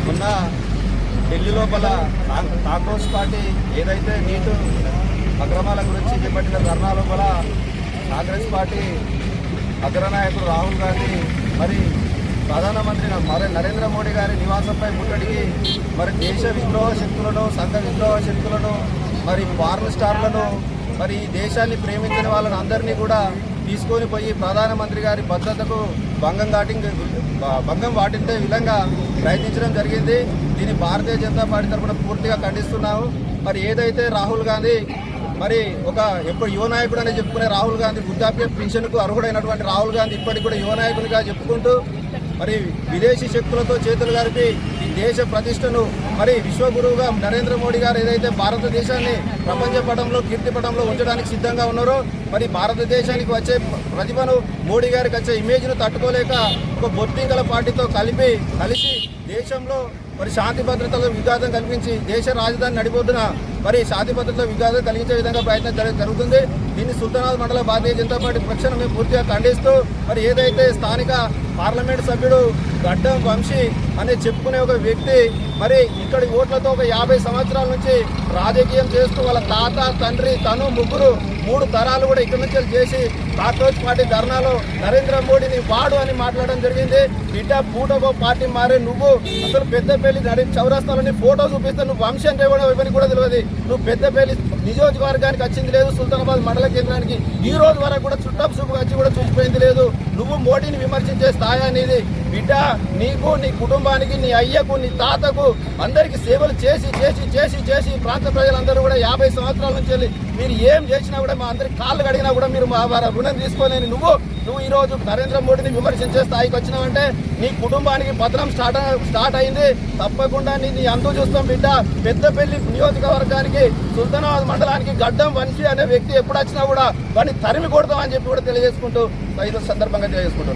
మొన్న ఢిల్లీ లోపల కాంగ్రెస్ పార్టీ ఏదైతే నీటు అక్రమాల గురించి చేపట్టిన ధర్నా లోపల కాంగ్రెస్ పార్టీ అగ్రనాయకుడు రాహుల్ గాంధీ మరి ప్రధానమంత్రి నరేంద్ర మోడీ గారి నివాసంపై ముట్టడికి మరి దేశ విద్రోహ శక్తులను సంఘ విద్రోహ శక్తులను మరి ఫారెన్ స్టార్లను మరి ఈ దేశాన్ని ప్రేమించిన వాళ్ళని అందరినీ కూడా తీసుకొని పోయి ప్రధానమంత్రి గారి భద్రతకు భంగం వాటించే విధంగా ప్రయత్నించడం జరిగింది. దీన్ని భారతీయ జనతా పార్టీ తరఫున పూర్తిగా ఖండిస్తున్నాము. మరి ఏదైతే రాహుల్ గాంధీ మరి ఒక ఎప్పుడు యువ నాయకుడు అని చెప్పుకునే రాహుల్ గాంధీ వృద్ధాప్య పెన్షన్కు అర్హుడైనటువంటి రాహుల్ గాంధీ ఇప్పటికి కూడా యువ నాయకునిగా చెప్పుకుంటూ మరి విదేశీ శక్తులతో చేతులు కలిపి ఈ దేశ ప్రతిష్టను మరి విశ్వగురువుగా నరేంద్ర మోడీ గారు ఏదైతే భారతదేశాన్ని ప్రపంచ పటంలో కీర్తి పటంలో ఉంచడానికి సిద్ధంగా ఉన్నారో మరి భారతదేశానికి వచ్చే ప్రతిభను మోడీ గారికి వచ్చే ఇమేజ్ను తట్టుకోలేక ఒక బొత్తింకల పార్టీతో కలిసి దేశంలో మరి శాంతి భద్రతలో విఘాతం కల్పించి దేశ రాజధాని నడిపోతున్న మరి శాంతి భద్రతలో విఘాతం కలిగించే విధంగా ప్రయత్నం జరుగుతుంది. దీన్ని సుల్తానాబాద్ మండల భారతీయ జనతా పార్టీ పక్షాన మేము పూర్తిగా ఖండిస్తూ మరి ఏదైతే స్థానిక పార్లమెంట్ సభ్యుడు గడ్డం వంశీ అనే చెప్పుకునే ఒక వ్యక్తి మరి ఇక్కడి ఓట్లతో ఒక 50 సంవత్సరాల నుంచి రాజకీయం చేస్తూ వాళ్ళ తాత తండ్రి తను ముగ్గురు 3 తరాలు కూడా ఇక్కడి నుంచి చేసి కాంగ్రెస్ పార్టీ ధర్నాలో నరేంద్ర మోడీని వాడు అని మాట్లాడడం జరిగింది. బిడ్డ పూటకో పార్టీ మారే నువ్వు అసలు పెద్దపల్లి చౌరస్తాలోని ఫోటో చూపిస్తే నువ్వు వంశీ అంటే కూడా ఇవన్నీ కూడా తెలియదు. నువ్వు పెద్దపల్లి నియోజకవర్గానికి వచ్చింది లేదు, సుల్తానాబాద్ మండల కేంద్రానికి ఈ రోజు వరకు కూడా చుట్టపు చూపు వచ్చి కూడా చూసిపోయింది లేదు. నువ్వు మోడీని విమర్శించే స్థాయి అనేది బిడ్డ నీకు నీ కుటుంబానికి నీ అయ్యకు నీ తాతకు అందరికీ సేవలు చేసి చేసి చేసి చేసి ప్రాంత ప్రజలందరూ కూడా 50 సంవత్సరాల నుంచి మీరు ఏం చేసినా కూడా మా అందరికి కాళ్ళు కడిగినా కూడా మీరు మా రుణం తీసుకోలేని నువ్వు ఈరోజు నరేంద్ర మోడీని విమర్శించే స్థాయికి వచ్చినావంటే నీ కుటుంబానికి పతనం స్టార్ట్ అయింది. తప్పకుండా నీ అంతు చూస్తాం బిడ్డ. పెద్దపల్లి నియోజకవర్గానికి సుల్తానాబాద్ మండలానికి గడ్డం వంశీ అనే వ్యక్తి ఎప్పుడు వచ్చినా కూడా వాడిని తరిమి కొడతామని చెప్పి కూడా తెలియజేసుకుంటూ సందర్భంగా తెలియజేసుకుంటాం.